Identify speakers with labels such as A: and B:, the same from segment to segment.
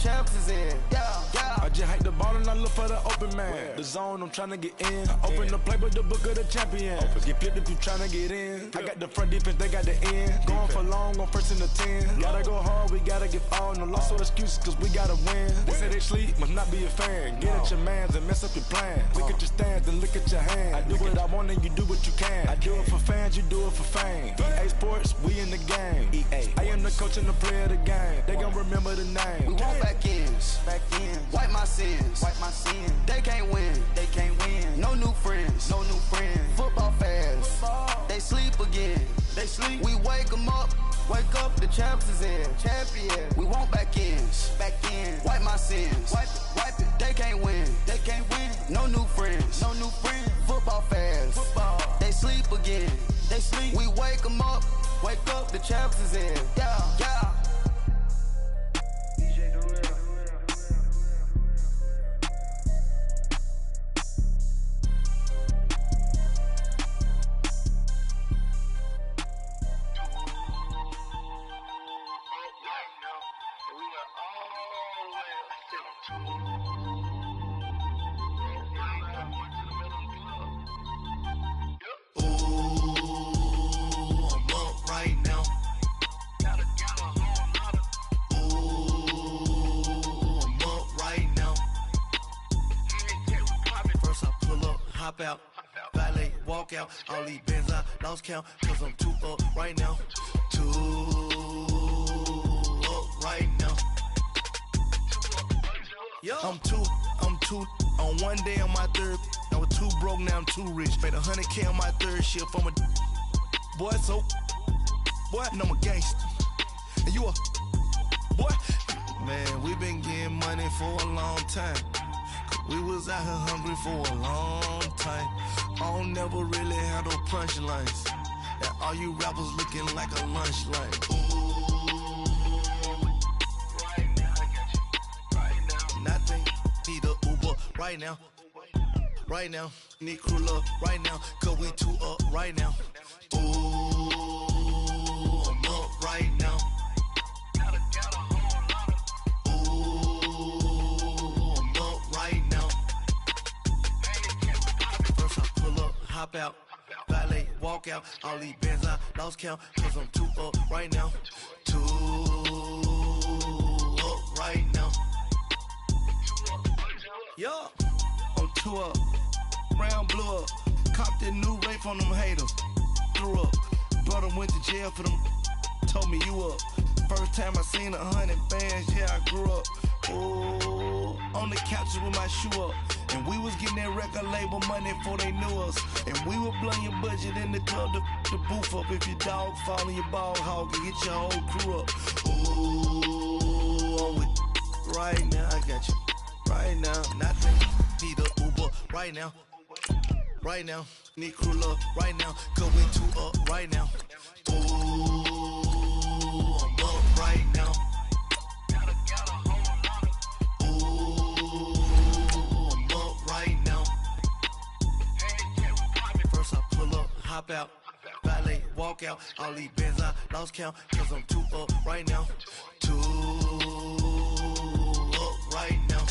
A: champs is in. Yeah, yeah.
B: I just hike the ball and I look for the open man. The zone, I'm tryna get in. Open the playbook, the book of the champion. Get flipped if you tryna get in. I got the front defense, they got the end. Going for long, on first and the 10. Gotta go hard, we gotta give all. No loss or excuses, cause we gotta win. They say they sleep, must not be a fan. Get at your mans and mess up your plan. Look at your stands and look at your hand. I do what I want and you do what you can. I do it for fans, you do it for fame. EA Sports, we in the game. I am the coach and the player of the game. They gon' remember the name.
A: We want back ends. Wipe my sins. They can't win. No new friends. Football fans. They sleep again. We wake them up. Wake up, the champs is in. Champion. We want back ends. Wipe my sins. Wipe it. They can't win. No new friends. Football fans. They sleep again. We wake them up. Wake up, the champs is in. Yeah, yeah.
C: Out, valet, walk out, all these bins I lost count, cause I'm too up right now, I'm two, on one day on my third, I was too broke, now I'm too rich, made 100K on my third shift, I'm a boy, so, boy, and I'm a gangster, and you a, boy, man, we been getting money for a long time. We was out here hungry for a long time. I don't never really have no punchlines. And all you rappers looking like a lunch line. Ooh, right now, I got you. Right now, nothing. Need a Uber right now. Right now, need crew love right now. Cause we too up right now. Ooh, I'm up right now. Hop out, valet, walk out, all these bands I lost count, cause I'm too up right now, right now. Yeah, I'm too up, round blew up, copped that new rape on them haters, threw up, brother went to jail for them, told me you up, first time I seen 100 bands, yeah I grew up, ooh, on the couch with my shoe up. And we was getting that record label money before they knew us. And we were blowing your budget in the club to boof up. If your dog fall in your ball hog and get your whole crew up. Ooh, I'm with right now, I got you. Right now, nothing. Need a Uber right now. Right now, need crew love right now. Cause we too up right now. Ooh, I'm up right now. Hop out, valet, walk out, all these bands I lost count, cause I'm too up right now, right now.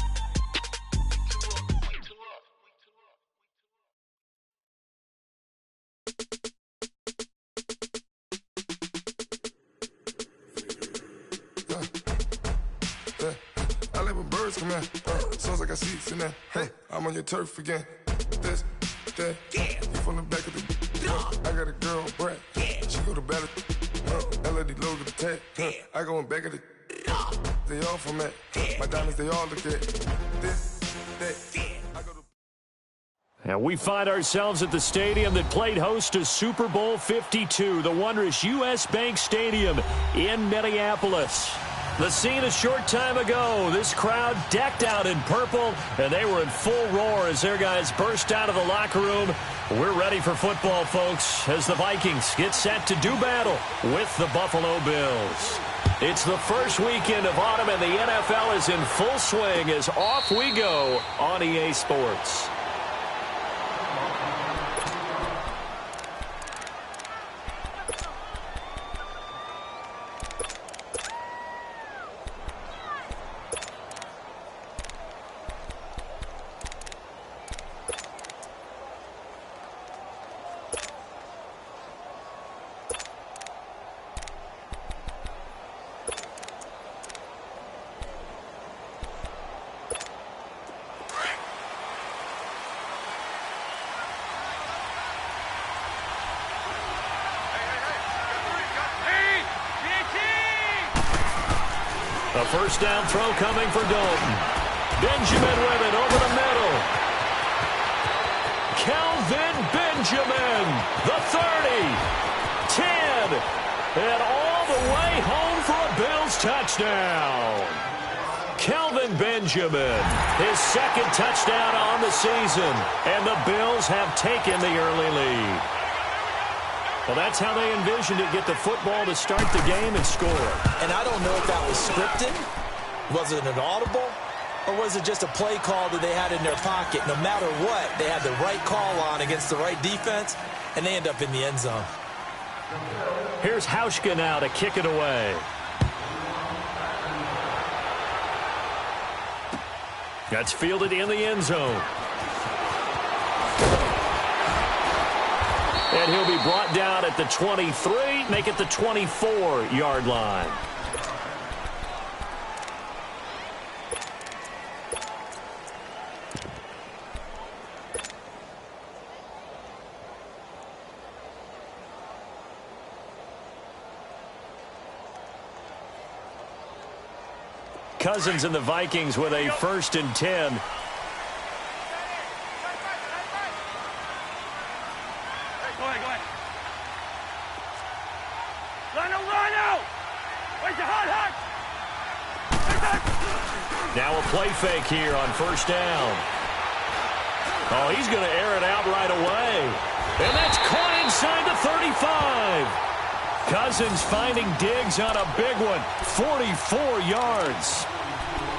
D: I let my birds come out, soon as I got seats in there, I'm on your turf again, this, that, you from the back of the I got a girl, Brad. She go to battle. LED logo the tag. I go in back of the. They all from that. My diamonds, they all look at this, that. I go to.
E: And we find ourselves at the stadium that played host to Super Bowl 52, the wondrous U.S. Bank Stadium in Minneapolis. The scene a short time ago, this crowd decked out in purple, and they were in full roar as their guys burst out of the locker room. We're ready for football, folks, as the Vikings get set to do battle with the Buffalo Bills. It's the first weekend of autumn, and the NFL is in full swing as off we go on EA Sports. A first down throw coming for Dalton. Benjamin with it over the middle. Kelvin Benjamin, the 30, 10, and all the way home for a Bills touchdown. Kelvin Benjamin, his second touchdown on the season, and the Bills have taken the early lead. Well, that's how they envisioned it, get the football to start the game and score.
F: And I don't know if that was scripted, was it an audible, or was it just a play call that they had in their pocket? No matter what, they had the right call on against the right defense, and they end up in the end zone.
E: Here's Hauschka now to kick it away. That's fielded in the end zone. And he'll be brought down at the 23, make it the 24-yard line. Cousins and the Vikings with a 1st and 10. Now a play fake here on 1st down. Oh, he's going to air it out right away. And that's caught inside the 35. Cousins finding Diggs on a big one. 44 yards.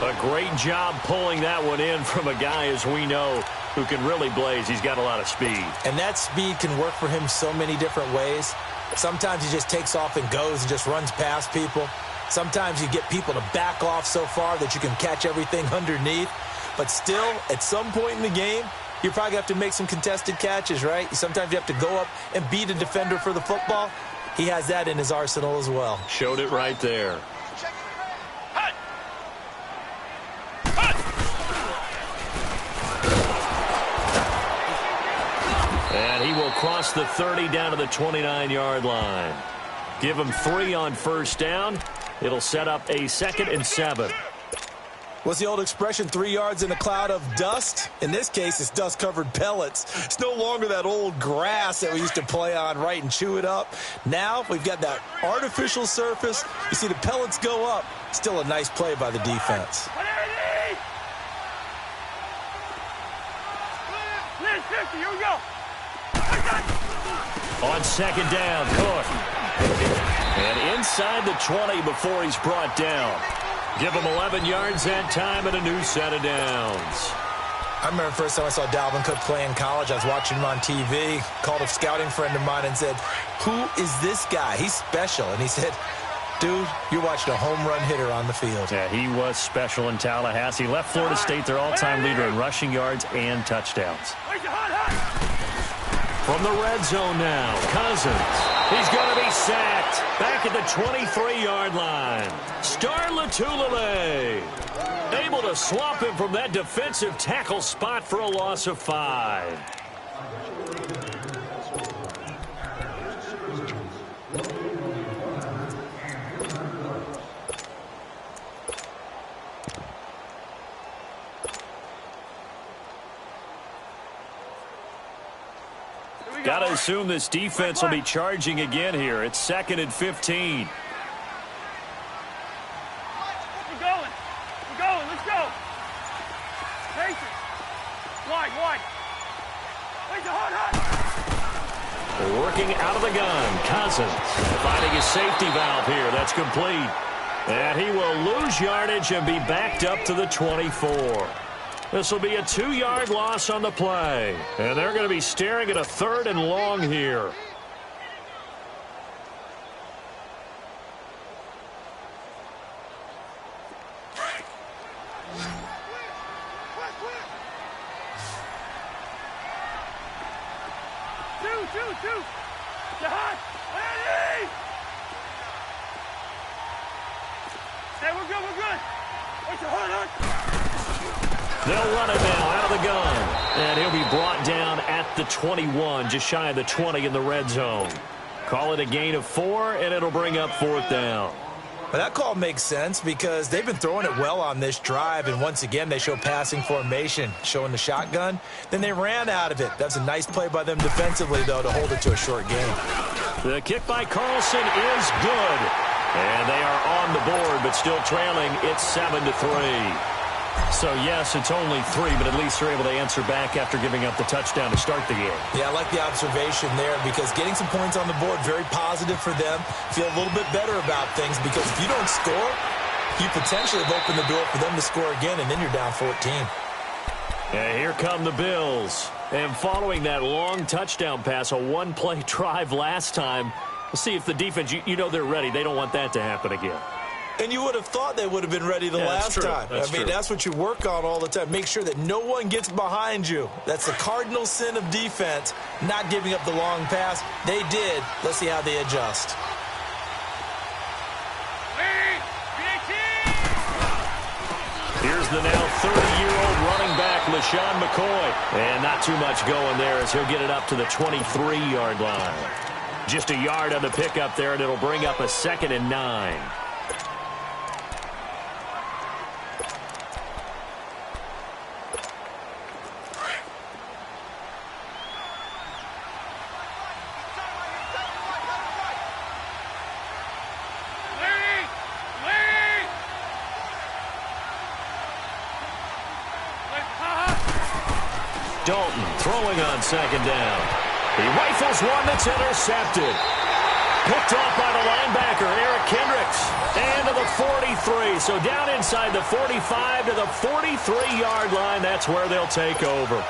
E: A great job pulling that one in from a guy, as we know, who can really blaze. He's got a lot of speed.
F: And that speed can work for him so many different ways. Sometimes he just takes off and goes and just runs past people. Sometimes you get people to back off so far that you can catch everything underneath. But still, at some point in the game, you probably have to make some contested catches, right? Sometimes you have to go up and beat a defender for the football. He has that in his arsenal as well.
E: Showed it right there. And he will cross the 30 down to the 29-yard line. Give him 3 on 1st down. It'll set up a 2nd and 7.
F: What's the old expression, 3 yards in a cloud of dust? In this case, it's dust-covered pellets. It's no longer that old grass that we used to play on, right, and chew it up. Now we've got that artificial surface. You see the pellets go up. Still a nice play by the defense.
G: Here we go.
E: On 2nd down, Cook. And inside the 20 before he's brought down. Give him 11 yards that time and a new set of downs.
F: I remember the first time I saw Dalvin Cook play in college. I was watching him on TV, called a scouting friend of mine and said, "Who is this guy? He's special." And he said, "Dude, you're watching a home run hitter on the field."
E: Yeah, he was special in Tallahassee. Left Florida State their all-time leader in rushing yards and touchdowns. From the red zone now, Cousins. He's going to be sacked. Back at the 23-yard line. Star Latulele able to swap him from that defensive tackle spot for a loss of 5. Got to assume this defense will be charging again here. It's 2nd and 15.
G: We're going. Let's go. Patience. Wide. Where's the hot?
E: Working out of the gun. Cousins finding his safety valve here. That's complete. And he will lose yardage and be backed up to the 24. This will be a 2-yard loss on the play. And they're going to be staring at a 3rd and long here.
G: Two. Jihad. Ready. Hey, we're good. Where's the hot?
E: They'll run it now out of the gun. And he'll be brought down at the 21, just shy of the 20 in the red zone. Call it a gain of 4, and it'll bring up 4th down.
F: Well, that call makes sense because they've been throwing it well on this drive, and once again they show passing formation, showing the shotgun. Then they ran out of it. That's a nice play by them defensively, though, to hold it to a short game.
E: The kick by Carlson is good. And they are on the board, but still trailing. It's 7-3. So, yes, it's only 3, but at least they're able to answer back after giving up the touchdown to start the game.
F: Yeah, I like the observation there because getting some points on the board, very positive for them. Feel a little bit better about things because if you don't score, you potentially have opened the door for them to score again, and then you're down 14.
E: And here come the Bills. And following that long touchdown pass, a one-play drive last time, we'll see if the defense, you know they're ready. They don't want that to happen again.
F: And you would have thought they would have been ready the last time. That's what you work on all the time. Make sure that no one gets behind you. That's the cardinal sin of defense, not giving up the long pass. They did. Let's see how they adjust.
E: Here's the now 30-year-old running back, LaShawn McCoy. And not too much going there as he'll get it up to the 23-yard line. Just a yard on the pickup there, and it'll bring up a 2nd and 9. Dalton throwing on 2nd down. He rifles one that's intercepted. Picked off by the linebacker, Eric Kendricks. And to the 43. So down inside the 45 to the 43-yard line. That's where they'll take over.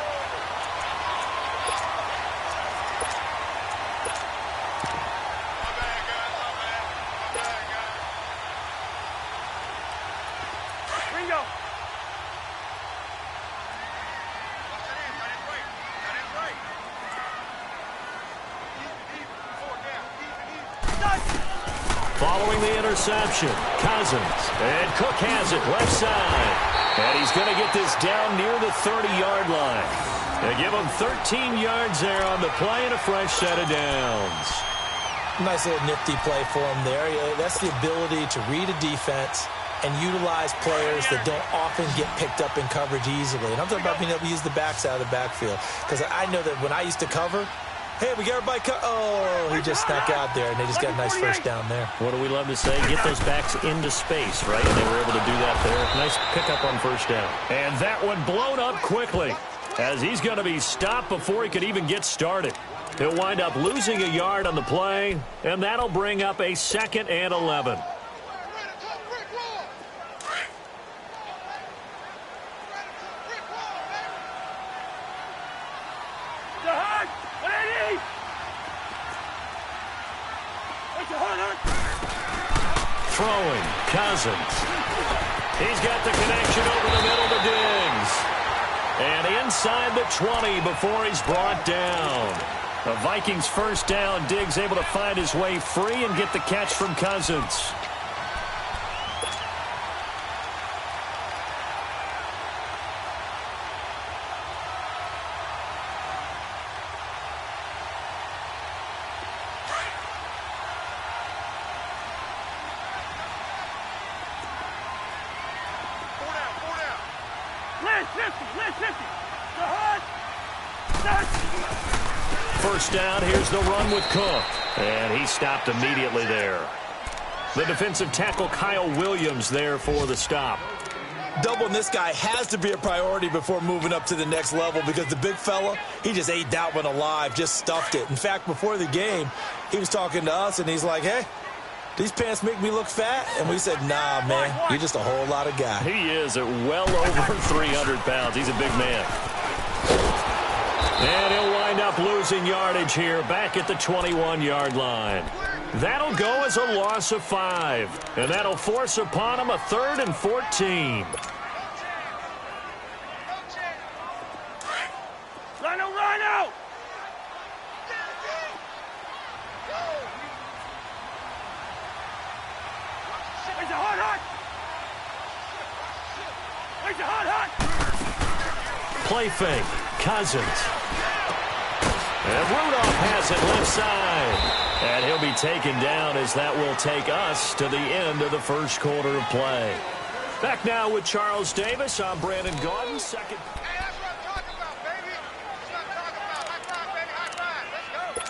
E: Following the interception, Cousins. And Cook has it left side. And he's going to get this down near the 30-yard line. They give him 13 yards there on the play and a fresh set of downs.
F: Nice little nifty play for him there. That's the ability to read a defense and utilize players that don't often get picked up in coverage easily. And I'm talking about being able to use the backs out of the backfield. Because I know that when I used to cover, hey, we got everybody oh, he just snuck out there, and they just got a nice first down there.
E: What do we love to say? Get those backs into space, right? And they were able to do that there. Nice pickup on first down. And that one blown up quickly as he's going to be stopped before he could even get started. He'll wind up losing a yard on the play, and that'll bring up a 2nd and 11. Throwing, Cousins. He's got the connection over the middle to Diggs. And inside the 20 before he's brought down. The Vikings first down. Diggs able to find his way free and get the catch from Cousins. First down, here's the run with Cook. And he stopped immediately there. The defensive tackle, Kyle Williams, there for the stop.
F: Doubling this guy has to be a priority before moving up to the next level because the big fella, he just ate that one alive, just stuffed it. In fact, before the game, he was talking to us, and he's like, hey, these pants make me look fat? And we said, nah, man, you're just a whole lot of guy.
E: He is at well over 300 pounds. He's a big man. And he'll wind up losing yardage here back at the 21-yard line. That'll go as a loss of 5. And that'll force upon him a 3rd and 14.
G: Rhino! Where's the hot? Where's the hot?
E: Play fake. Cousins. And Rudolph has it left side. And he'll be taken down as that will take us to the end of the first quarter of play. Back now with Charles Davis. I'm Brandon Gaudin. Second.
G: Hey, that's what I'm talking about, baby. That's what I'm talking about. High five, baby. High five. Let's go.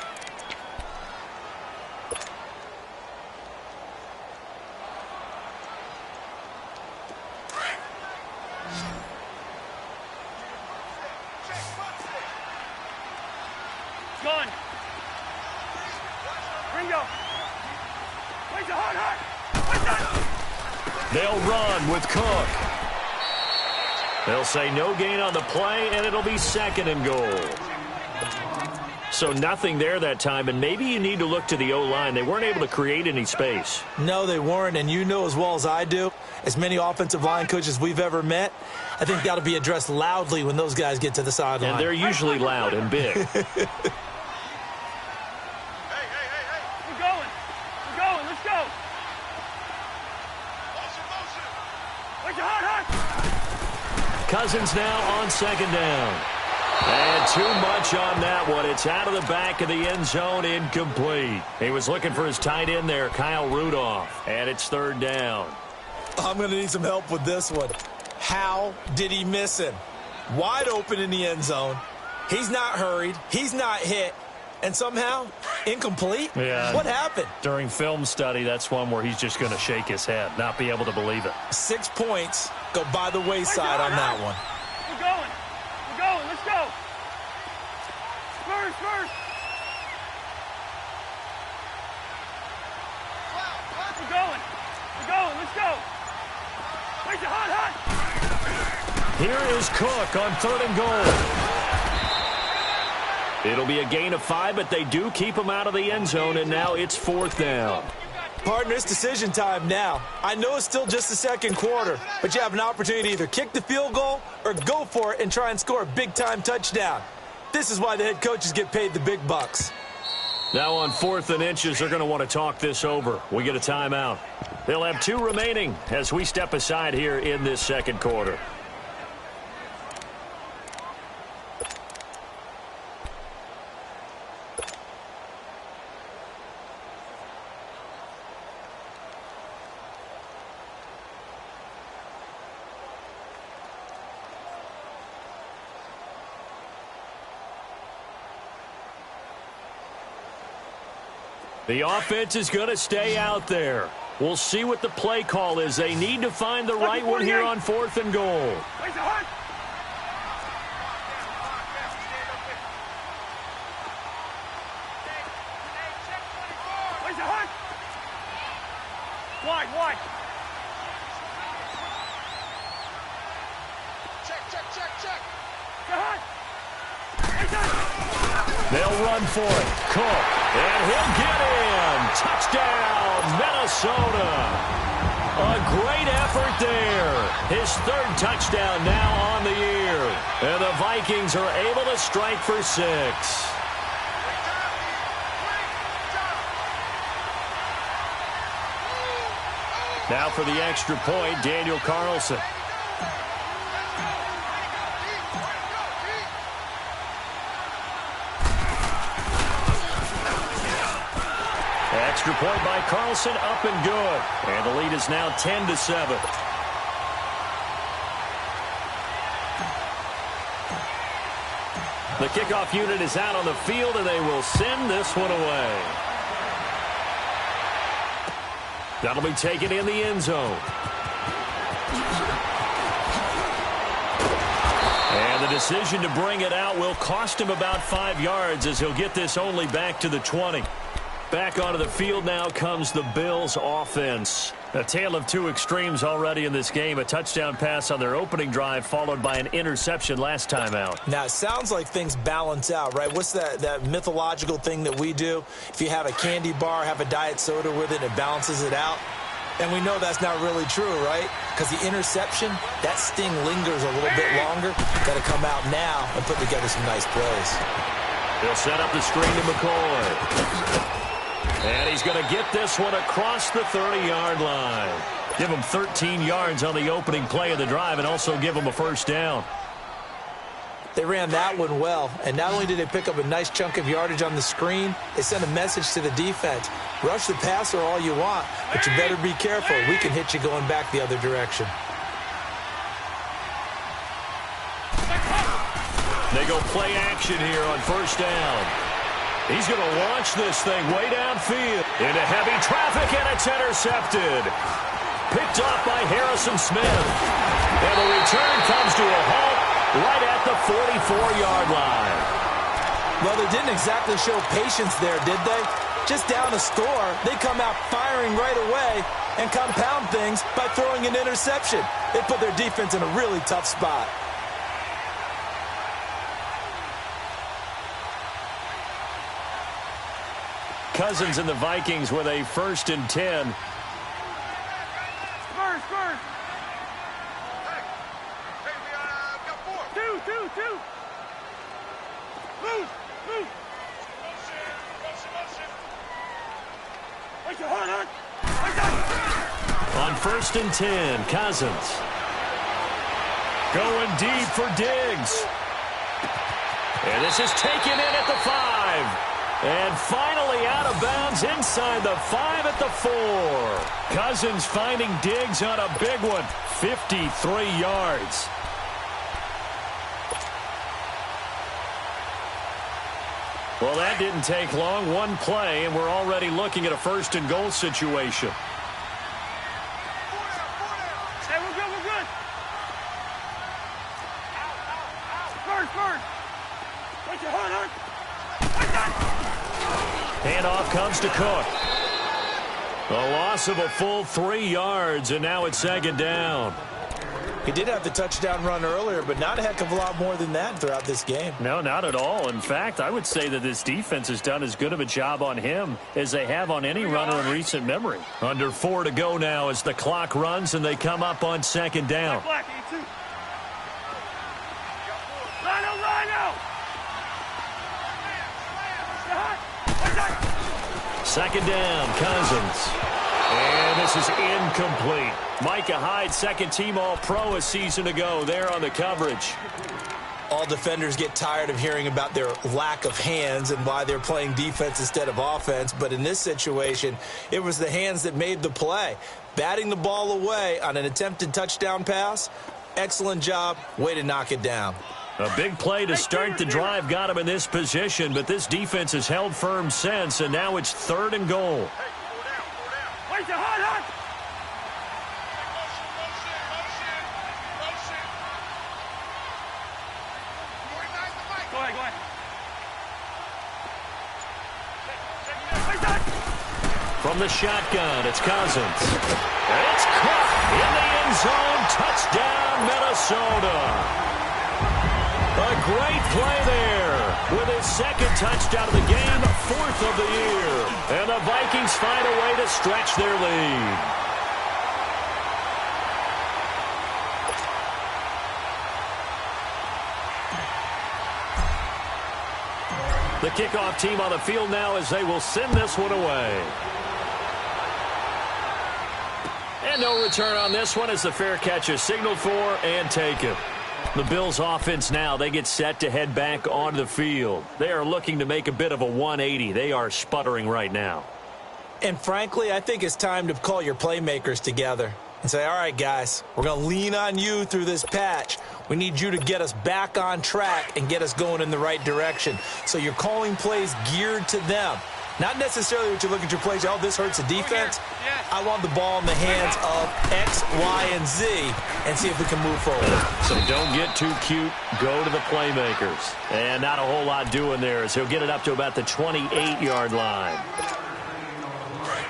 G: Gun. Ringo. Where's the hard? Where's that?
E: They'll run with Cook. They'll say no gain on the play, and it'll be second and goal. So nothing there that time, and maybe you need to look to the O-line. They weren't able to create any space.
F: No, they weren't, and you know as well as I do, as many offensive line coaches we've ever met, I think that'll be addressed loudly when those guys get to the sideline.
E: And they're usually loud and big. Cousins now on second down. And too much on that one. It's out of the back of the end zone, incomplete. He was looking for his tight end there, Kyle Rudolph. And it's third down.
F: I'm going to need some help with this one. How did he miss him? Wide open in the end zone. He's not hurried. He's not hit. And somehow, incomplete?
E: Yeah.
F: What happened?
E: During film study, that's one where he's just going to shake his head, not be able to believe it.
F: 6 points go by the wayside on that one.
G: We're going. We're going. Let's go. Spurs, Spurs. We're going. We're going. Let's go. Where's the hot?
E: Here is Cook on third and goal. It'll be a gain of 5, but they do keep him out of the end zone, and now it's fourth down.
F: Partner, it's decision time now. I know it's still just the second quarter, but you have an opportunity to either kick the field goal or go for it and try and score a big-time touchdown. This is why the head coaches get paid the big bucks.
E: Now on 4th and inches, they're going to want to talk this over. We get a timeout. They'll have 2 remaining as we step aside here in this second quarter. The offense is going to stay out there. We'll see what the play call is. They need to find the right one here on 4th and goal.
G: Where's the hot? Where's the hot? Wide. Check. The hot.
E: They'll run for it. Cook. And he'll get in. Touchdown, Minnesota. A great effort there. His 3rd touchdown now on the year. And the Vikings are able to strike for 6. Now for the extra point, Daniel Carlson. Extra point by Carlson, up and good. And the lead is now 10-7. The kickoff unit is out on the field, and they will send this one away. That'll be taken in the end zone. And the decision to bring it out will cost him about 5 yards as he'll get this only back to the 20. Back onto the field now comes the Bills offense. A tale of 2 extremes already in this game. A touchdown pass on their opening drive followed by an interception last time out.
F: Now, it sounds like things balance out, right? What's that mythological thing that we do? If you have a candy bar, have a diet soda with it, it balances it out. And we know that's not really true, right? Because the interception, that sting lingers a little bit longer. Got to come out now and put together some nice plays.
E: They'll set up the screen to McCoy. And he's going to get this one across the 30-yard line. Give him 13 yards on the opening play of the drive and also give him a first down.
F: They ran that one well, and not only did they pick up a nice chunk of yardage on the screen, they sent a message to the defense. Rush the passer all you want, but you better be careful. We can hit you going back the other direction.
E: They go play action here on first down. He's going to launch this thing way downfield into heavy traffic, and it's intercepted. Picked off by Harrison Smith. And the return comes to a halt right at the 44-yard line.
F: Well, they didn't exactly show patience there, did they? Just down a score, they come out firing right away and compound things by throwing an interception. They put their defense in a really tough spot.
E: Cousins and the Vikings with a 1st and 10.
G: Spurs. Hey, we got 4. Two. Move. Motion. Wait your heart,
E: On 1st and 10, Cousins. Going deep for Diggs. And this is taken in at the 5. And finally out of bounds inside the 5 at the 4. Cousins finding Diggs on a big one. 53 yards. Well, that didn't take long. One play, and we're already looking at a 1st and goal situation.
G: Hey, we're good. Spurs. Wait your heart,
E: Handoff comes to Cook. A loss of a full 3 yards, and now it's 2nd down.
F: He did have the touchdown run earlier, but not a heck of a lot more than that throughout this game.
E: No, not at all. In fact, I would say that this defense has done as good of a job on him as they have on any runner in recent memory. Under 4 to go now as the clock runs, and they come up on 2nd down.
G: Rhino.
E: 2nd down, Cousins. And this is incomplete. Micah Hyde, 2nd team All-Pro a season ago there on the coverage.
F: All defenders get tired of hearing about their lack of hands and why they're playing defense instead of offense. But in this situation, it was the hands that made the play. Batting the ball away on an attempted touchdown pass, excellent job. Way to knock it down.
E: A big play to start the drive got him in this position, but this defense has held firm since, and now it's 3rd and goal.
G: Wait your heart. Go ahead.
E: From the shotgun, it's Cousins. And it's caught in the end zone. Touchdown, Minnesota. A great play there with his 2nd touchdown of the game, 4th of the year. And the Vikings find a way to stretch their lead. The kickoff team on the field now as they will send this one away. And no return on this one as the fair catch is signaled for and taken. The Bills offense now, they get set to head back onto the field. They are looking to make a bit of a 180. They are sputtering right now.
F: And frankly, I think it's time to call your playmakers together and say, all right, guys, we're going to lean on you through this patch. We need you to get us back on track and get us going in the right direction. So you're calling plays geared to them. Not necessarily what you look at your plays, oh, this hurts the defense. I want the ball in the hands of X, Y, and Z and see if we can move forward.
E: So don't get too cute. Go to the playmakers. And not a whole lot doing there as he'll get it up to about the 28-yard line.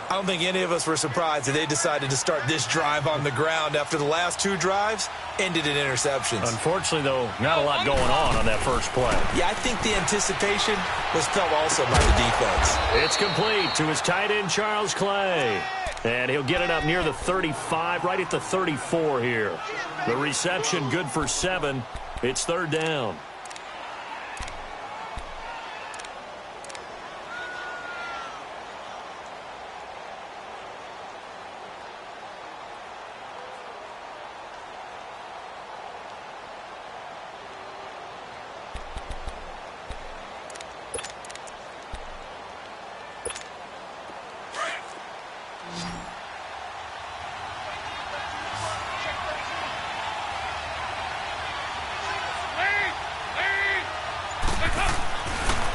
F: I don't think any of us were surprised that they decided to start this drive on the ground after the last 2 drives ended in interceptions.
E: Unfortunately, though, not a lot going on that first play.
F: Yeah, I think the anticipation was felt also by the defense.
E: It's complete to his tight end, Charles Clay. And he'll get it up near the 35, right at the 34 here. The reception good for 7. It's 3rd down.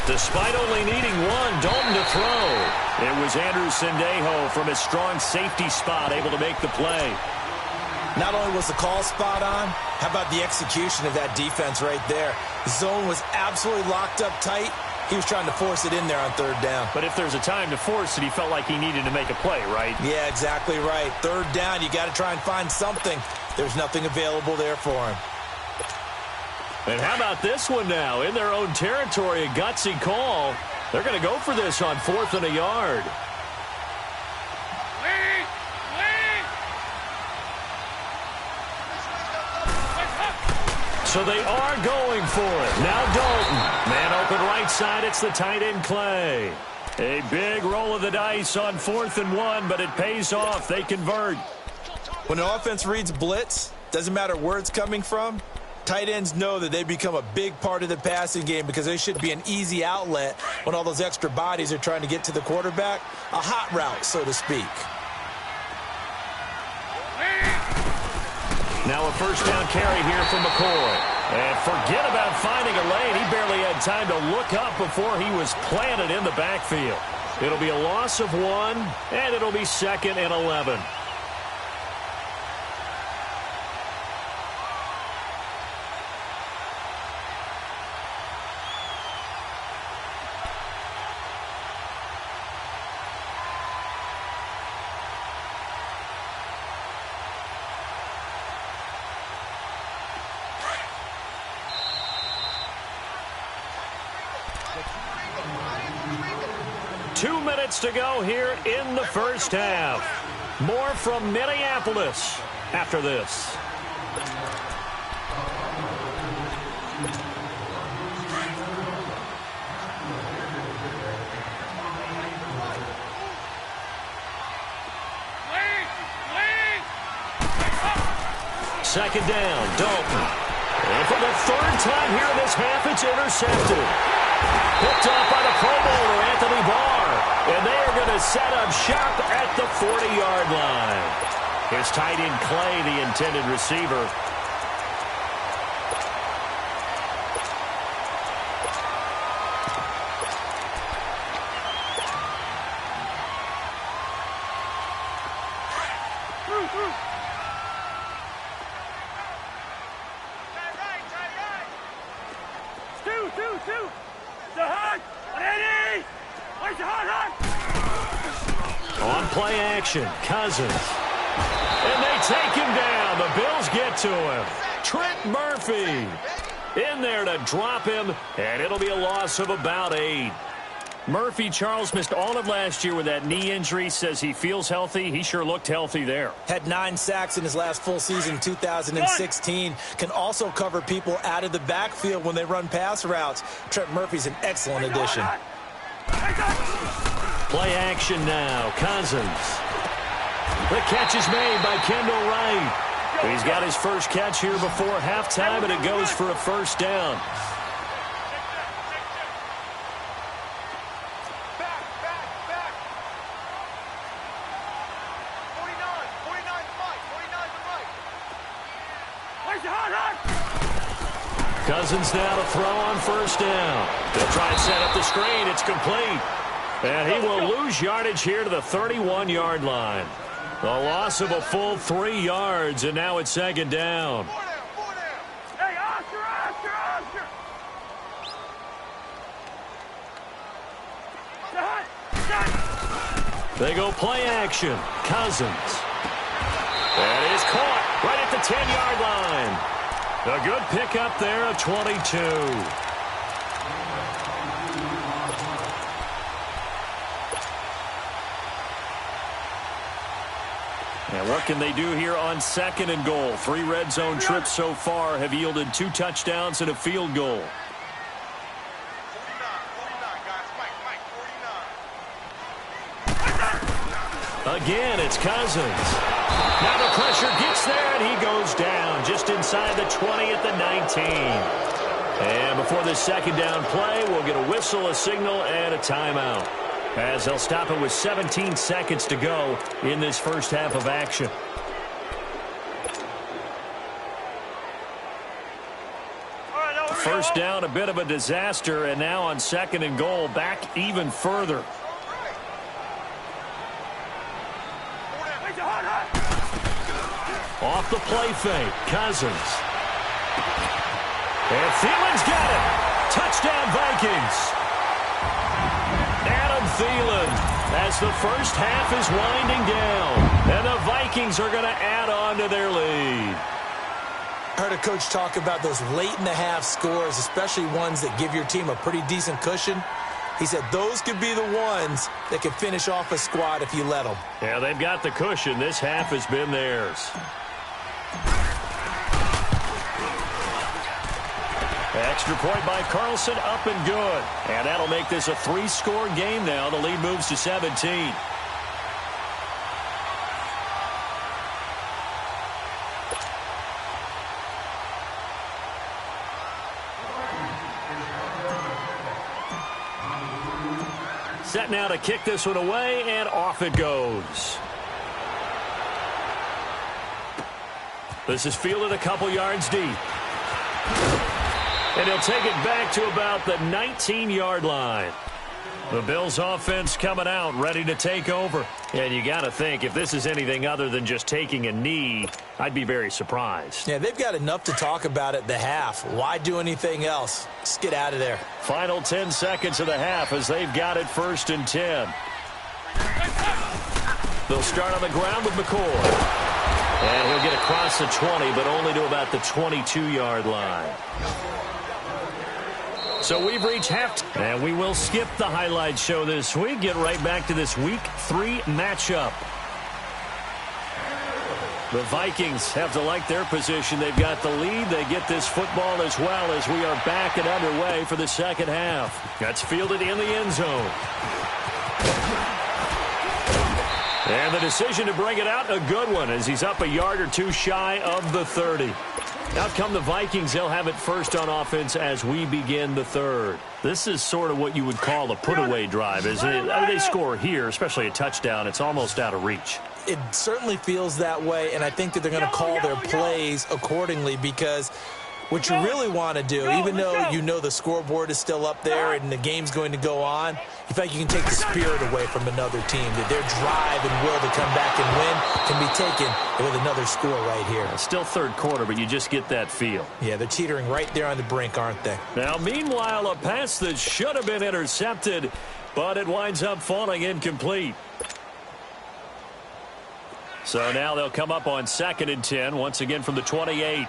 E: Despite only needing one, Dalton to throw. It was Andrew Sendejo from his strong safety spot able to make the play.
F: Not only was the call spot on, how about the execution of that defense right there? The zone was absolutely locked up tight. He was trying to force it in there on third down.
E: But if there's a time to force it, he felt like he needed to make a play, right?
F: Yeah, exactly right. Third down, you got to try and find something. There's nothing available there for him.
E: And how about this one now? In their own territory, a gutsy call. They're going to go for this on 4th and a yard. So they are going for it. Now Dalton. Man open right side. It's the tight end Clay. A big roll of the dice on 4th and 1, but it pays off. They convert.
F: When an offense reads blitz, doesn't matter where it's coming from, tight ends know that they become a big part of the passing game because they should be an easy outlet when all those extra bodies are trying to get to the quarterback. A hot route, so to speak.
E: Now a first down carry here from McCoy. And forget about finding a lane. He barely had time to look up before he was planted in the backfield. It'll be a loss of 1, and it'll be 2nd and 11. To go here in the first half. More from Minneapolis after this. Second down, Dalton. And for the 3rd time here in this half, it's intercepted. Picked off by the Pro Bowler, Anthony Barr. And they are going to set up shop at the 40-yard line. His tight end Clay, the intended receiver. On play action, Cousins. And they take him down. The Bills get to him. Trent Murphy in there to drop him, and it'll be a loss of about 8. Murphy, Charles, missed all of last year with that knee injury. Says he feels healthy. He sure looked healthy there.
F: Had 9 sacks in his last full season, 2016. Can also cover people out of the backfield when they run pass routes. Trent Murphy's an excellent addition.
E: Play action now. Cousins. The catch is made by Kendall Wright. He's got his first catch here before halftime, and it goes for a first down. Cousins now to throw on first down. They'll try and set up the screen. It's complete. And he will lose yardage here to the 31-yard line. The loss of a full 3 yards, and now it's second down.
G: Hey, Oscar!
E: They go play action. Cousins. That is caught right at the 10-yard line. A good pickup there of 22. And what can they do here on 2nd and goal? 3 red zone trips so far have yielded 2 touchdowns and a field goal. 49. Again, it's Cousins. Now the pressure gets there, and he goes down just inside the 20 at the 19. And before this second down play, we'll get a whistle, a signal, and a timeout, as they'll stop it with 17 seconds to go in this first half of action. first down, a bit of a disaster, and now on 2nd and goal, back even further. Off the play fake, Cousins. And Thielen's got it. Touchdown, Vikings. Adam Thielen, as the first half is winding down, and the Vikings are going to add on to their lead.
F: I heard a coach talk about those late-in-the-half scores, especially ones that give your team a pretty decent cushion. He said those could be the ones that could finish off a squad if you let them.
E: Yeah, they've got the cushion. This half has been theirs. Extra point by Carlson, up and good. And that'll make this a 3-score game now. The lead moves to 17. Set now to kick this one away, and off it goes. This is fielded a couple yards deep. And he'll take it back to about the 19-yard line. The Bills' offense coming out, ready to take over. And you got to think, if this is anything other than just taking a knee, I'd be very surprised.
F: Yeah, they've got enough to talk about at the half. Why do anything else? Just get out of there.
E: Final 10 seconds of the half as they've got it 1st and 10. They'll start on the ground with McCoy. And he'll get across the 20, but only to about the 22-yard line. So we've reached halftime, and we will skip the highlight show this week. Get right back to this Week 3 matchup. The Vikings have to like their position. They've got the lead. They get this football as well as we are back and underway for the second half. That's fielded in the end zone. And the decision to bring it out, a good one, as he's up a yard or two shy of the 30. Out come the Vikings. They'll have it first on offense as we begin the third. This is sort of what you would call a put-away drive, isn't it? I mean, they score here, especially a touchdown. It's almost out of reach.
F: It certainly feels that way, and I think that they're going to call their plays accordingly, because what you really want to do, even though you know the scoreboard is still up there and the game's going to go on, you feel like you can take the spirit away from another team, that their drive and will to come back and win can be taken with another score right here.
E: It's still third quarter, but you just get that feel.
F: Yeah, they're teetering right there on the brink, aren't they?
E: Now, meanwhile, a pass that should have been intercepted, but it winds up falling incomplete. So now they'll come up on 2nd and 10, once again from the 28.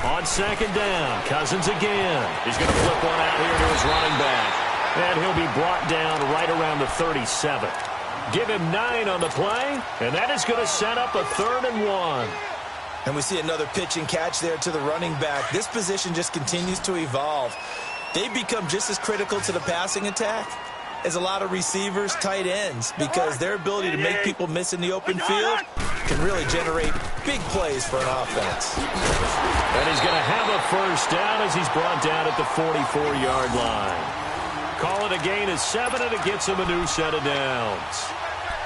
E: On 2nd down, Cousins again. He's going to flip one out here to his running back. And he'll be brought down right around the 37. Give him 9 on the play, and that is going to set up a 3rd and 1.
F: And we see another pitch and catch there to the running back. This position just continues to evolve. They become just as critical to the passing attack as a lot of receivers, tight ends, because their ability to make people miss in the open field can really generate big plays for an offense.
E: And he's going to have a first down as he's brought down at the 44-yard line. Call it a gain of 7, and it gets him a new set of downs.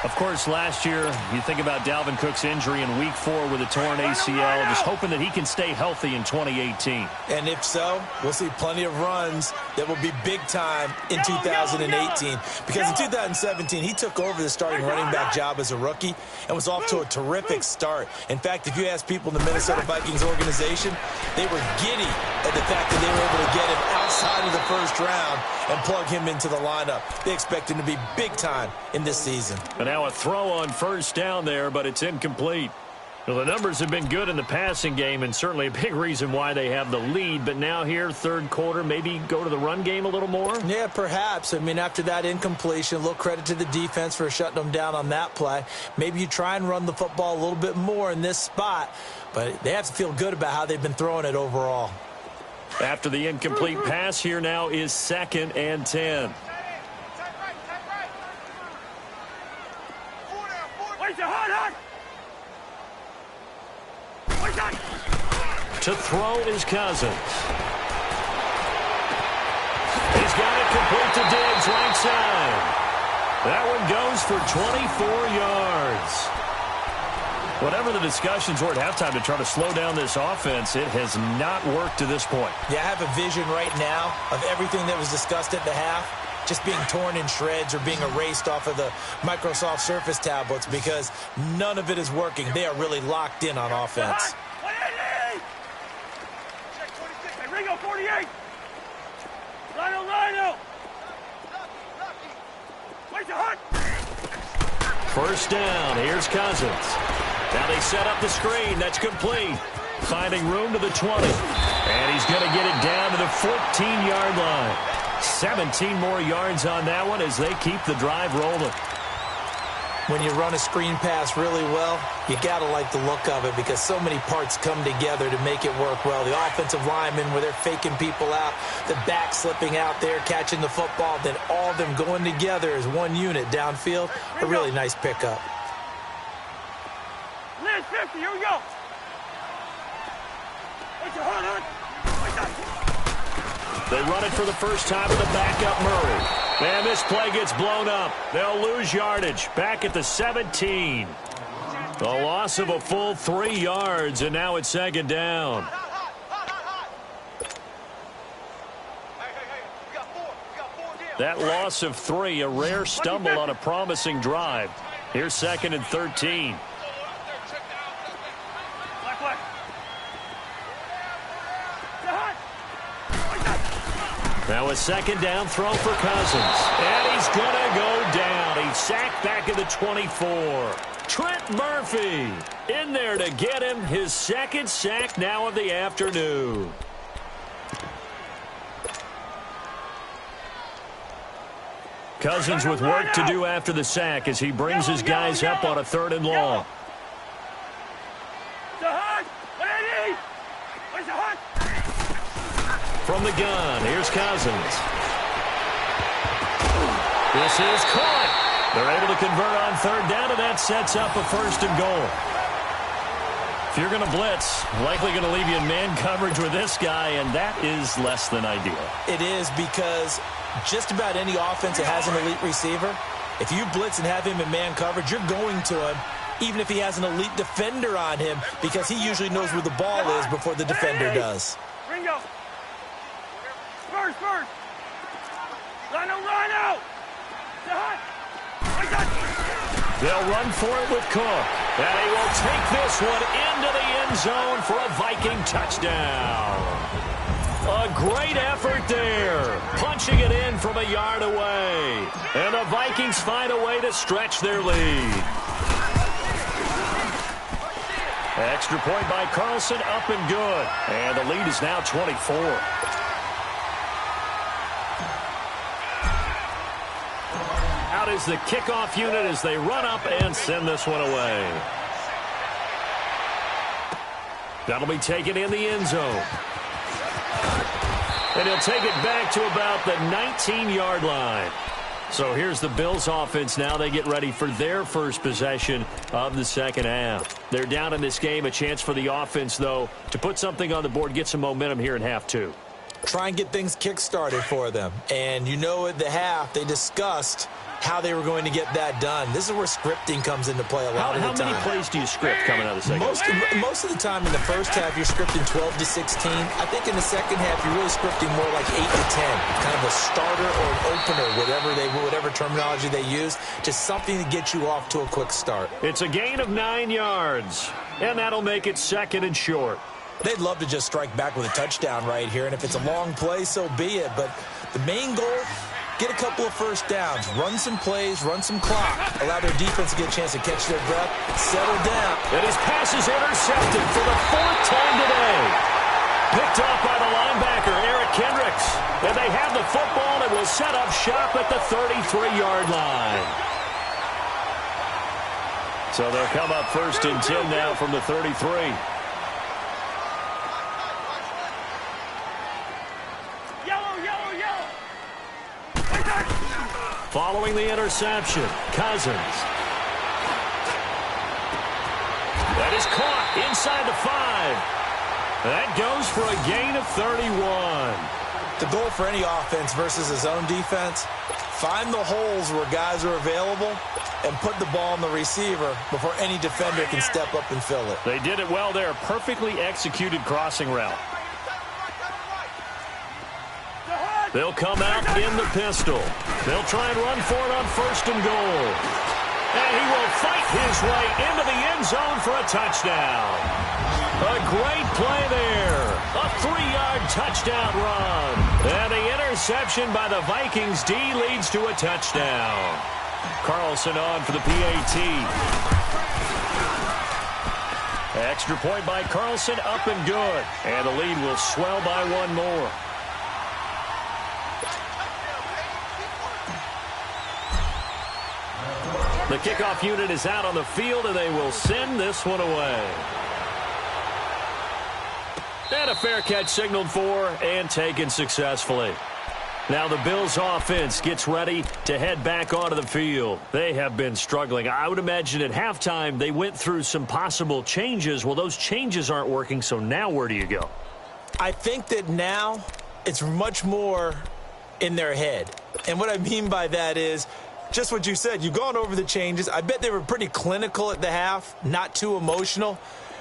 E: Of course, last year, you think about Dalvin Cook's injury in Week 4 with a torn ACL, just hoping that he can stay healthy in 2018.
F: And if so, we'll see plenty of runs that will be big time in 2018. Because in 2017, he took over the starting running back job as a rookie and was off to a terrific start. In fact, if you ask people in the Minnesota Vikings organization, they were giddy at the fact that they were able to get him outside of the first round and plug him into the lineup. They expect him to be big time in this season.
E: And now a throw on first down there, but it's incomplete. Well, the numbers have been good in the passing game, and certainly a big reason why they have the lead. But now here, third quarter, maybe go to the run game a little more?
F: Yeah, perhaps. I mean, after that incompletion, a little credit to the defense for shutting them down on that play. Maybe you try and run the football a little bit more in this spot, but they have to feel good about how they've been throwing it overall.
E: After the incomplete pass, here now is 2nd and 10. To throw is Cousins. He's got it complete to Diggs, right side. That one goes for 24 yards. Whatever the discussions were at halftime to try to slow down this offense, it has not worked to this point.
F: Yeah, I have a vision right now of everything that was discussed at the half just being torn in shreds or being erased off of the Microsoft Surface tablets because none of it is working. They are really locked in on offense.
G: Hey, Ringo, 48. Rhino. Wait the hunt.
E: First down. Here's Cousins. Now they set up the screen. That's complete. Finding room to the 20. And he's going to get it down to the 14-yard line. 17 more yards on that one as they keep the drive rolling.
F: When you run a screen pass really well, you got to like the look of it because so many parts come together to make it work well. The offensive linemen, where they're faking people out, the back slipping out there, catching the football, then all of them going together as one unit downfield. A really nice pickup.
G: Liz, 50, here we go. Wait the hunt.
E: They run it for the first time with the backup Murray. And this play gets blown up. They'll lose yardage. Back at the 17. A loss of a full 3 yards, and now it's second down. That loss of 3, a rare stumble on a promising drive. Here's second and 13. Now a second down throw for Cousins. And he's going to go down. He's sacked back at the 24. Trent Murphy in there to get him his second sack now of the afternoon. Cousins with work to do after the sack as he brings his guys up on a 3rd and long. From the gun, here's Cousins. This is caught. They're able to convert on 3rd down, and that sets up a 1st and goal. If you're going to blitz, likely going to leave you in man coverage with this guy, and that is less than ideal.
F: It is because just about any offense that has an elite receiver, if you blitz and have him in man coverage, you're going to him, even if he has an elite defender on him, because he usually knows where the ball is before the defender does.
G: Ringo. First. Rhino.
E: They'll run for it with Cook. And he will take this one into the end zone for a Viking touchdown. A great effort there. Punching it in from a yard away. And the Vikings find a way to stretch their lead. Extra point by Carlson, up and good. And the lead is now 24. Out is the kickoff unit as they run up and send this one away. That'll be taken in the end zone. And he'll take it back to about the 19-yard line. So here's the Bills offense now. They get ready for their first possession of the second half. They're down in this game. A chance for the offense, though, to put something on the board, get some momentum here in half 2.
F: Try and get things kick-started for them. And you know at the half, they discussed how they were going to get that done. This is where scripting comes into play a lot of the time.
E: How many plays do you script coming out of the second half?
F: Most of the time in the first half, you're scripting 12 to 16. I think in the second half, you're really scripting more like 8 to 10. Kind of a starter or an opener, whatever terminology they use. Just something to get you off to a quick start.
E: It's a gain of 9 yards, and that'll make it second and short.
F: They'd love to just strike back with a touchdown right here, and if it's a long play, so be it. But the main goal, get a couple of first downs, run some plays, run some clock, allow their defense to get a chance to catch their breath, settle down.
E: And his pass is intercepted for the 4th time today. Picked off by the linebacker, Eric Kendricks. And they have the football and will set up shop at the 33-yard line. So they'll come up 1st and 10 now from the 33. Following the interception, Cousins. That is caught inside the 5. That goes for a gain of 31.
F: The goal for any offense versus his own defense, find the holes where guys are available and put the ball on the receiver before any defender can step up and fill it.
E: They did it well there. Perfectly executed crossing route. They'll come out in the pistol. They'll try and run for it on 1st and goal. And he will fight his way into the end zone for a touchdown. A great play there. A 3-yard touchdown run. And the interception by the Vikings D leads to a touchdown. Carlson on for the PAT. Extra point by Carlson, up and good. And the lead will swell by 1 more. The kickoff unit is out on the field, and they will send this one away. And a fair catch signaled for and taken successfully. Now the Bills offense gets ready to head back onto the field. They have been struggling. I would imagine at halftime they went through some possible changes. Well, those changes aren't working, so now where do you go?
F: I think that now it's much more in their head. And what I mean by that is just what you said. You've gone over the changes. I bet they were pretty clinical at the half, not too emotional.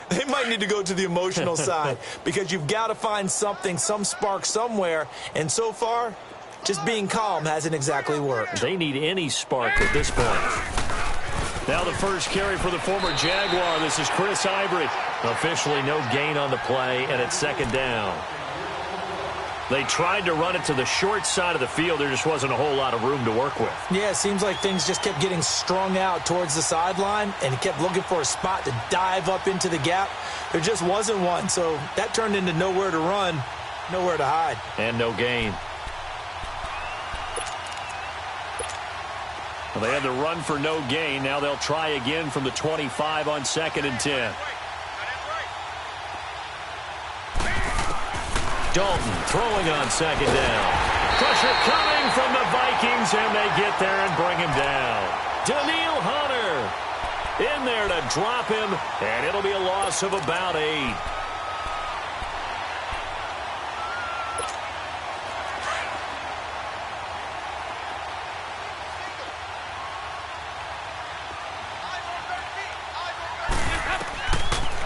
F: They might need to go to the emotional side because you've got to find something, some spark somewhere. And so far, just being calm hasn't exactly worked.
E: They need any spark at this point. Now the first carry for the former Jaguar. This is Chris Ivory. Officially no gain on the play, and it's 2nd down. They tried to run it to the short side of the field. There just wasn't a whole lot of room to work with.
F: Yeah, it seems like things just kept getting strung out towards the sideline, and he kept looking for a spot to dive up into the gap. There just wasn't one, so that turned into nowhere to run, nowhere to hide.
E: And no gain. Well, they had the run for no gain. Now they'll try again from the 25 on 2nd and 10. Dalton throwing on 2nd down. Pressure coming from the Vikings, and they get there and bring him down. Daniil Hunter in there to drop him, and it'll be a loss of about 8.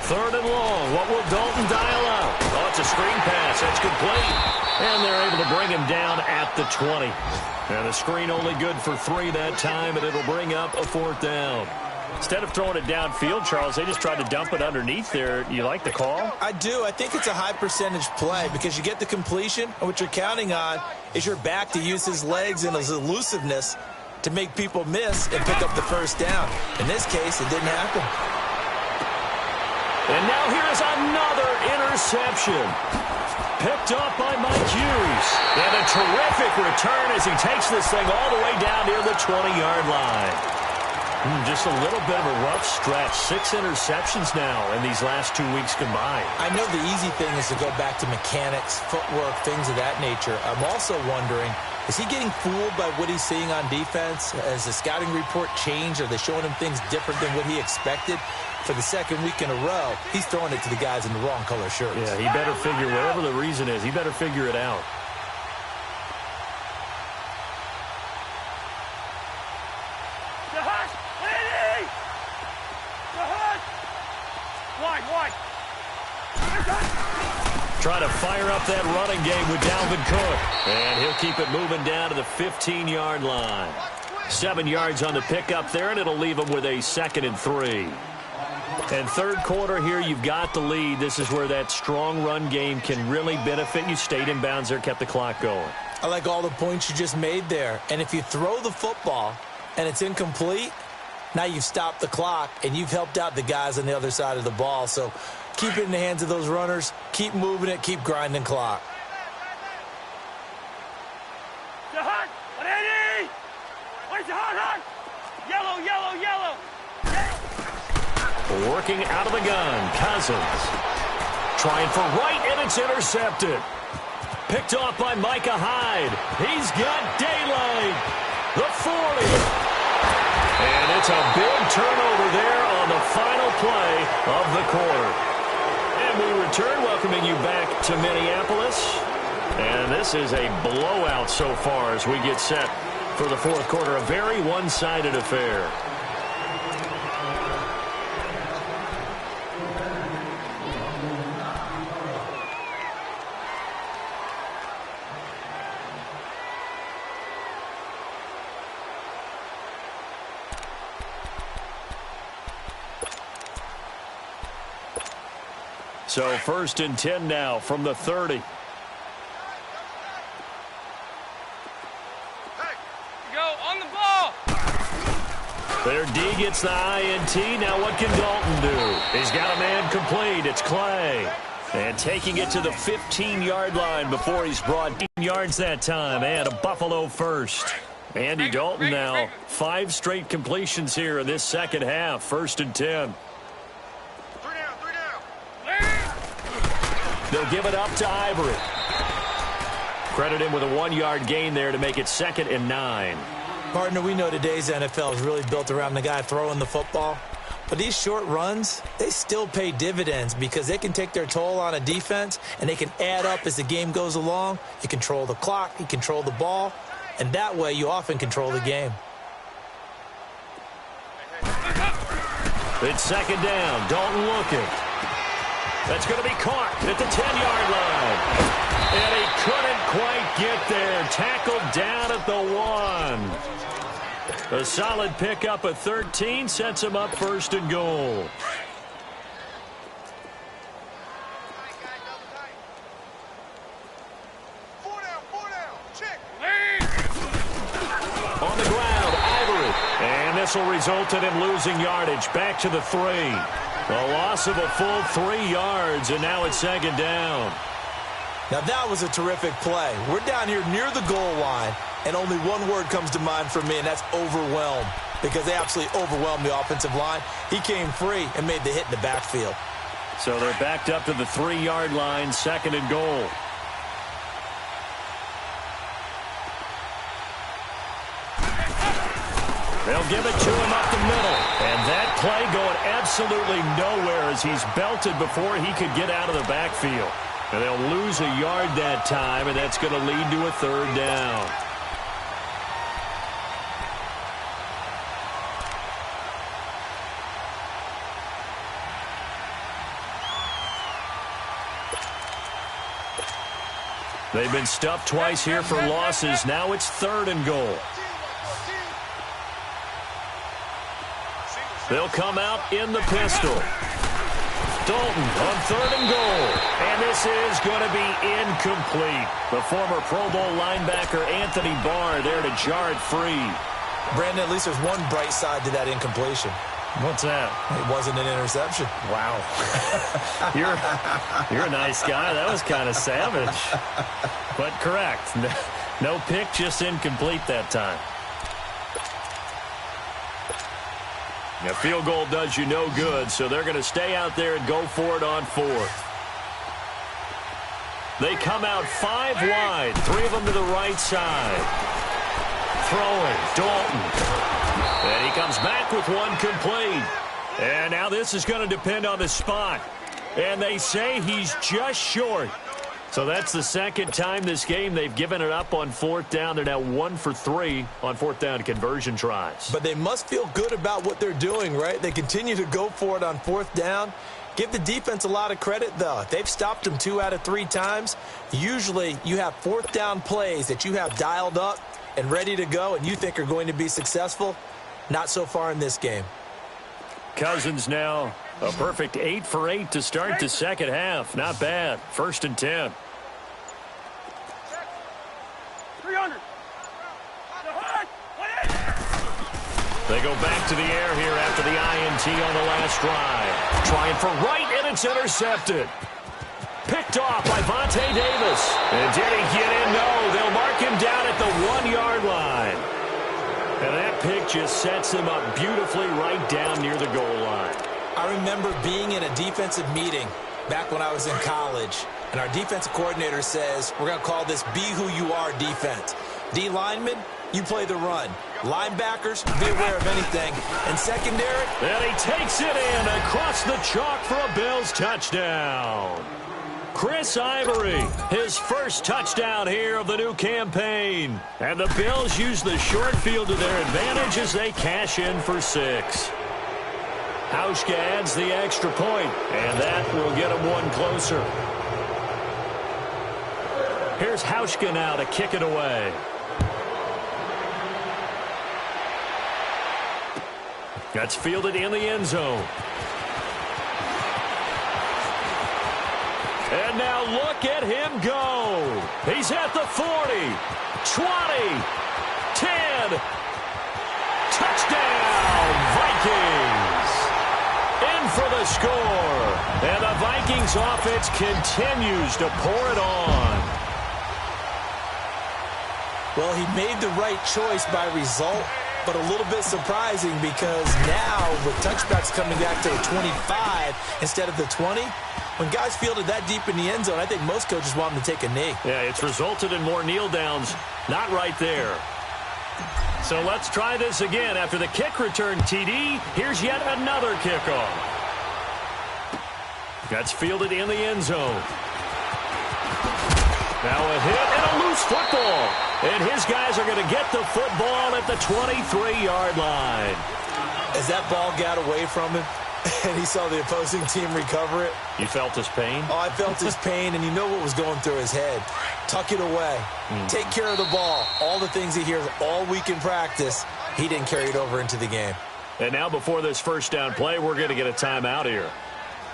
E: Third and long. What will Dalton dial up? Oh, it's a screen pass. That's complete. And they're able to bring him down at the 20. And the screen only good for 3 that time, and it'll bring up a 4th down. Instead of throwing it downfield, Charles, they just tried to dump it underneath there. You like the call?
F: I do. I think it's a high-percentage play because you get the completion, and what you're counting on is your back to use his legs and his elusiveness to make people miss and pick up the 1st down. In this case, it didn't happen.
E: And now here is another interception. Picked up by Mike Hughes. And a terrific return as he takes this thing all the way down near the 20-yard line. Just a little bit of a rough stretch. 6 interceptions now in these last 2 weeks combined.
F: I know the easy thing is to go back to mechanics, footwork, things of that nature. I'm also wondering, is he getting fooled by what he's seeing on defense? Has the scouting report changed? Are they showing him things different than what he expected? For the 2nd week in a row, he's throwing it to the guys in the wrong color shirts.
E: Yeah, he better figure, whatever the reason is, he better figure it out. Try to fire up that running game with Dalvin Cook. And he'll keep it moving down to the 15-yard line. 7 yards on the pickup there, and it'll leave him with a 2nd and 3. And third quarter here, you've got the lead. This is where that strong run game can really benefit you. Stayed in bounds there, kept the clock going.
F: I like all the points you just made there. And if you throw the football and it's incomplete, now you've stopped the clock and you've helped out the guys on the other side of the ball. So keep it in the hands of those runners. Keep moving it. Keep grinding clock.
G: Yellow, yellow, yellow.
E: Working out of the gun, Cousins. Trying for right, and it's intercepted. Picked off by Micah Hyde. He's got daylight. The 40. And it's a big turnover there on the final play of the quarter. And we return, welcoming you back to Minneapolis. And this is a blowout so far as we get set for the fourth quarter. A very one-sided affair. So 1st and 10 now from the 30. Their D gets the INT. Now what can Dalton do? He's got a man complete. It's Clay. And taking it to the 15-yard line before he's brought 10 yards that time. And a Buffalo first. Andy Dalton now 5 straight completions here in this second half. 1st and 10. They'll give it up to Ivory. Credit him with a 1-yard gain there to make it 2nd and 9.
F: Partner, we know today's NFL is really built around the guy throwing the football. But these short runs, they still pay dividends because they can take their toll on a defense and they can add up as the game goes along. You control the clock, you control the ball, and that way you often control the game.
E: It's 2nd down. Dalton looking. That's going to be caught at the 10-yard line. And he couldn't quite get there. Tackled down at the 1. A solid pickup of 13 sets him up 1st and goal. On the ground, Ivory. And this will result in him losing yardage. Back to the 3. A loss of a full 3 yards, and now it's 2nd down.
F: Now that was a terrific play. We're down here near the goal line, and only one word comes to mind for me, and that's overwhelmed, because they absolutely overwhelmed the offensive line. He came free and made the hit in the backfield.
E: So they're backed up to the 3-yard line, 2nd and goal. They'll give it to him up the middle. And that play going absolutely nowhere as he's belted before he could get out of the backfield. And they'll lose a yard that time, and that's going to lead to a 3rd down. They've been stuffed twice here for losses. Now it's 3rd and goal. They'll come out in the pistol. Dalton on 3rd and goal. And this is going to be incomplete. The former Pro Bowl linebacker Anthony Barr there to jar it free.
F: Brandon, at least there's one bright side to that incompletion.
E: What's that?
F: It wasn't an interception.
E: Wow. You're a nice guy. That was kind of savage. But correct. No pick, just incomplete that time. A field goal does you no good, so they're going to stay out there and go for it on 4th. They come out 5 wide, 3 of them to the right side. Throwing, Dalton. And he comes back with 1 complete. And now this is going to depend on the spot. And they say he's just short. So that's the 2nd time this game they've given it up on 4th down. They're now 1 for 3 on 4th down conversion tries.
F: But they must feel good about what they're doing, right? They continue to go for it on 4th down. Give the defense a lot of credit, though. They've stopped them 2 out of 3 times. Usually you have 4th down plays that you have dialed up and ready to go and you think are going to be successful. Not so far in this game.
E: Cousins now a perfect 8 for 8 to start the second half. Not bad. 1st and 10.
G: 300.
E: They go back to the air here after the INT on the last drive. Trying for right, and it's intercepted. Picked off by Vontae Davis. And did he get in? No. They'll mark him down at the 1-yard line. And that pick just sets him up beautifully right down near the goal line.
F: I remember being in a defensive meeting back when I was in college, and our defensive coordinator says, we're going to call this Be Who You Are defense. D linemen, you play the run. Linebackers, be aware of anything. And secondary.
E: And he takes it in across the chalk for a Bills touchdown. Chris Ivory, his first touchdown here of the new campaign. And the Bills use the short field to their advantage as they cash in for 6. Hauschka adds the extra point, and that will get him one closer. Here's Hauschka now to kick it away. That's fielded in the end zone. And now look at him go. He's at the 40, 20, 10. Touchdown, Vikings. In for the score. And the Vikings offense continues to pour it on.
F: Well, he made the right choice by result, but a little bit surprising because now with touchbacks coming back to the 25 instead of the 20, when guys fielded that deep in the end zone, I think most coaches want them to take a knee.
E: Yeah, it's resulted in more kneel downs. Not right there. So let's try this again. After the kick return TD, here's yet another kickoff. That's fielded in the end zone. Now a hit and a loose football. And his guys are going to get the football at the 23-yard line.
F: As that ball got away from him and he saw the opposing team recover it.
E: You felt his pain?
F: Oh, I felt his pain, and you know what was going through his head. Tuck it away. Take care of the ball. All the things he hears all week in practice, he didn't carry it over into the game.
E: And now before this first down play, we're going to get a timeout here.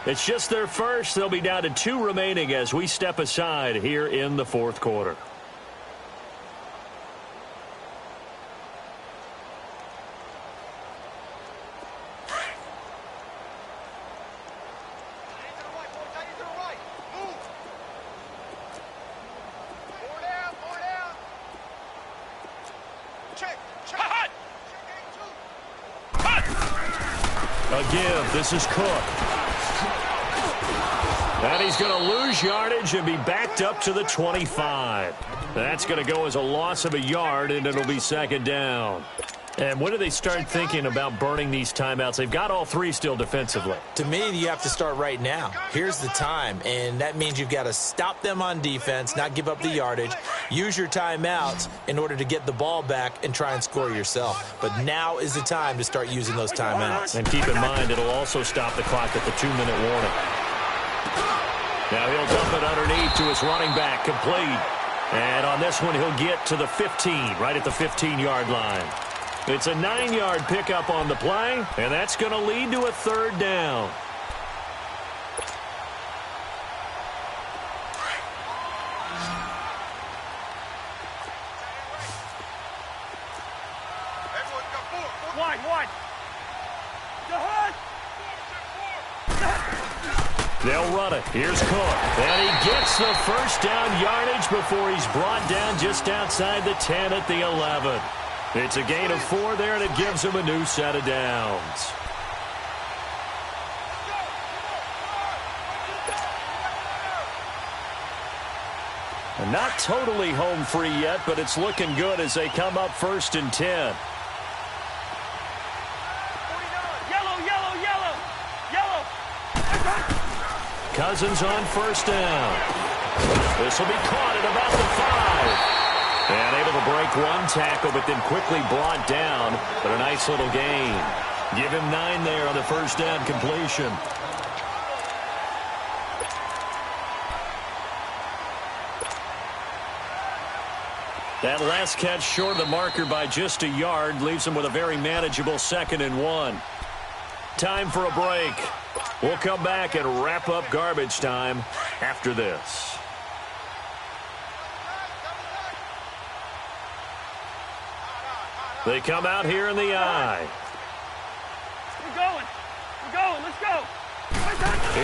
E: It's just their first. They'll be down to 2 remaining as we step aside here in the fourth quarter. This is Cook. And he's going to lose yardage and be backed up to the 25. That's going to go as a loss of a yard, and it'll be second down. And when do they start thinking about burning these timeouts? They've got all 3 still defensively.
F: To me, you have to start right now. Here's the time, and that means you've got to stop them on defense, not give up the yardage, use your timeouts in order to get the ball back and try and score yourself. But now is the time to start using those timeouts.
E: And keep in mind, it'll also stop the clock at the 2-minute warning. Now he'll dump it underneath to his running back, complete. And on this one, he'll get to the 15, right at the 15-yard line. It's a 9-yard pickup on the play, and that's going to lead to a third down.
G: Wide.
E: They'll run it. Here's Cook. And he gets the first down yardage before he's brought down just outside the 10 at the 11. It's a gain of 4 there, and it gives him a new set of downs. And not totally home free yet, but it's looking good as they come up 1st and 10. Cousins on first down. This will be caught at about the 5. And able to break one tackle, but then quickly brought down. But a nice little gain. Give him 9 there on the first down completion. That last catch short of the marker by just a yard leaves him with a very manageable 2nd and 1. Time for a break. We'll come back and wrap up garbage time after this. They come out here in the eye.
G: We're going. Let's go.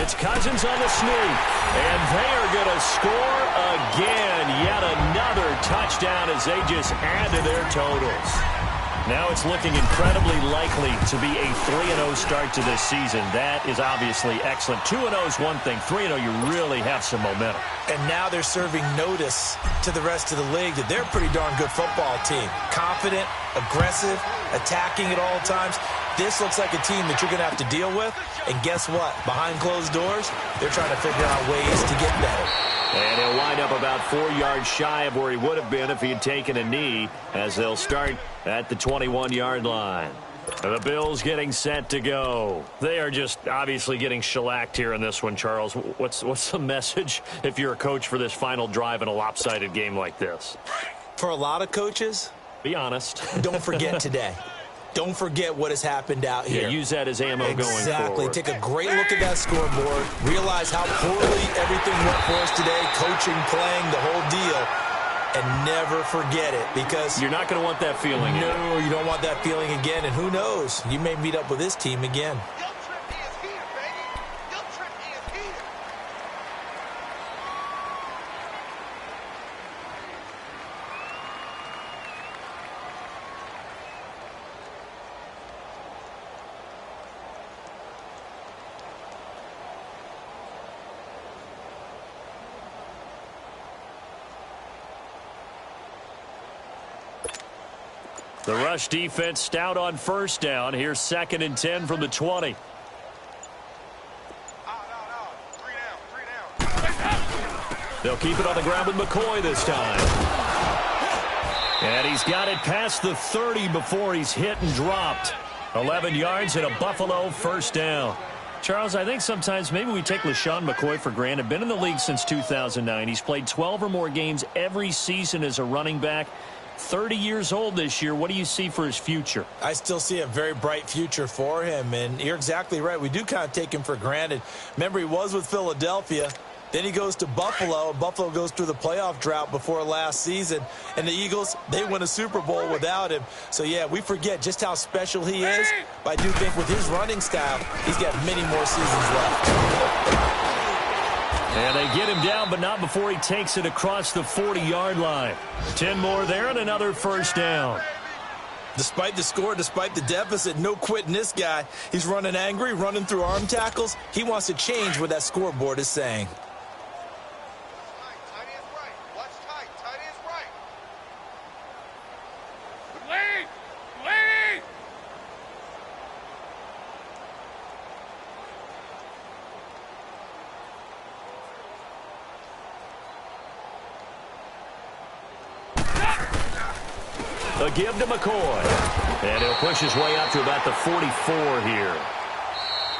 E: It's Cousins on the sneak. And they are going to score again. Yet another touchdown as they just add to their totals. Now it's looking incredibly likely to be a 3-0 start to this season. That is obviously excellent. 2-0 is one thing. 3-0, you really have some momentum.
F: And now they're serving notice to the rest of the league that they're a pretty darn good football team. Confident, aggressive, attacking at all times. this looks like a team that you're going to have to deal with. And guess what? Behind closed doors, they're trying to figure out ways to get better.
E: And he'll wind up about 4 yards shy of where he would have been if he had taken a knee, as they'll start at the 21-yard line. The Bills getting set to go. They are just obviously getting shellacked here in this one, Charles. What's the message if you're a coach for this final drive in a lopsided game like this?
F: For a lot of coaches,
E: be honest.
F: Don't forget today. Don't forget what has happened out here.
E: Yeah, use that as ammo going forward.
F: Exactly. Take a great look at that scoreboard. Realize how poorly everything went for us today. Coaching, playing, the whole deal. And never forget it, because
E: you're not going to want that feeling again.
F: No, you don't want that feeling again. And who knows? You may meet up with this team again.
E: The rush defense stout on first down. Here's 2nd and 10 from the 20. They'll keep it on the ground with McCoy this time. And he's got it past the 30 before he's hit and dropped. 11 yards and a Buffalo first down. Charles, I think sometimes maybe we take LaShawn McCoy for granted. Been in the league since 2009. He's played 12 or more games every season as a running back. 30 years old this year. What do you see for his future?
F: I still see a very bright future for him, and you're exactly right. We do kind of take him for granted. Remember, he was with Philadelphia. Then he goes to Buffalo, and Buffalo goes through the playoff drought before last season. And the Eagles, they win a Super Bowl without him. So, yeah, we forget just how special he is. But I do think with his running style, he's got many more seasons left.
E: And they get him down, but not before he takes it across the 40-yard line. 10 more there and another first down.
F: Despite the score, despite the deficit, no quitting this guy. He's running angry, running through arm tackles. He wants to change what that scoreboard is saying.
E: A give to McCoy. And he'll push his way up to about the 44 here.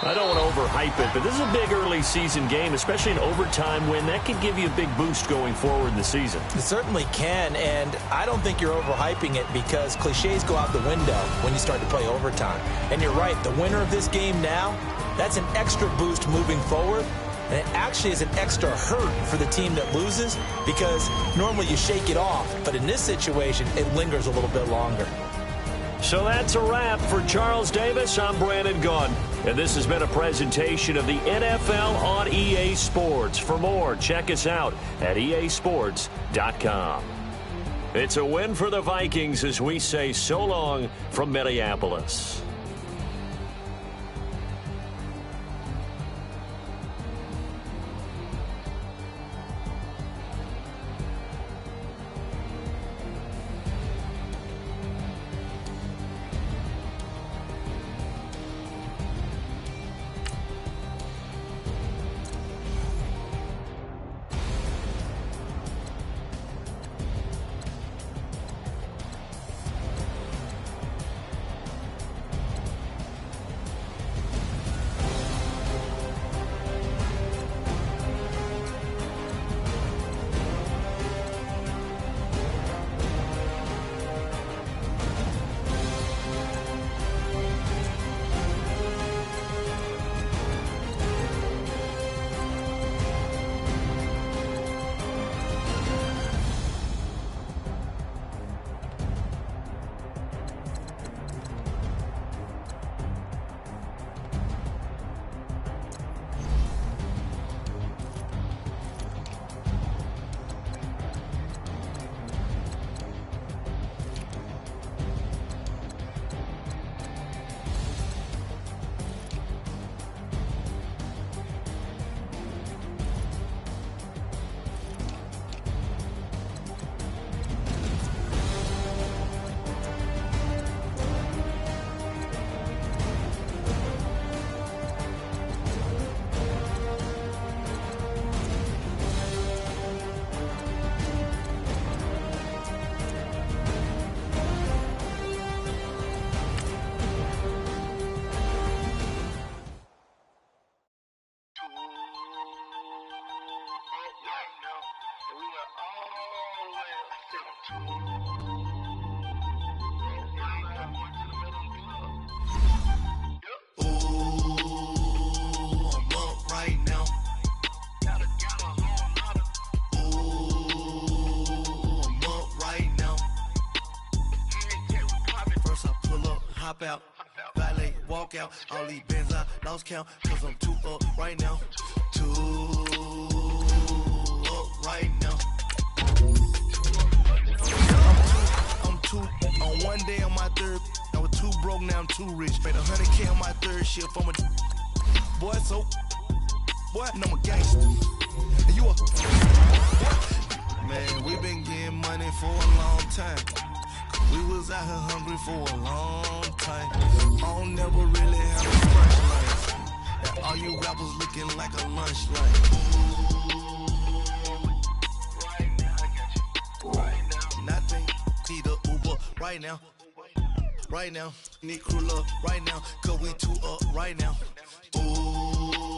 E: I don't want to overhype it, but this is a big early season game, especially an overtime win. That could give you a big boost going forward in the season.
F: It certainly can, and I don't think you're overhyping it because cliches go out the window when you start to play overtime. And you're right, the winner of this game now, that's an extra boost moving forward. And it actually is an extra hurt for the team that loses because normally you shake it off. But in this situation, it lingers a little bit longer.
E: So that's a wrap for Charles Davis. I'm Brandon Gunn. And this has been a presentation of the NFL on EA Sports. For more, check us out at easports.com. It's a win for the Vikings as we say so long from Minneapolis.
C: we went all the way up to ooh, I'm up right now. Got a whole lot of. Ooh, I'm up right now. First I pull up, hop out, valet, walk out. All these bands I lost count, cause I'm too up right now. Too up right now. I'm two on one day on my third. I was too broke, now I'm too rich. Made 100K on my third shift. I'm a boy, so boy, and I'm a gangster. And you a man, we been getting money for a long time. We was out here hungry for a long time. I don't never really have a fresh life. And all you rappers looking like a lunch line. Right now, I got you. Right now. Nothing. Need a Uber right now. Right now. Need crew love right now. Cause we too up right now. Ooh.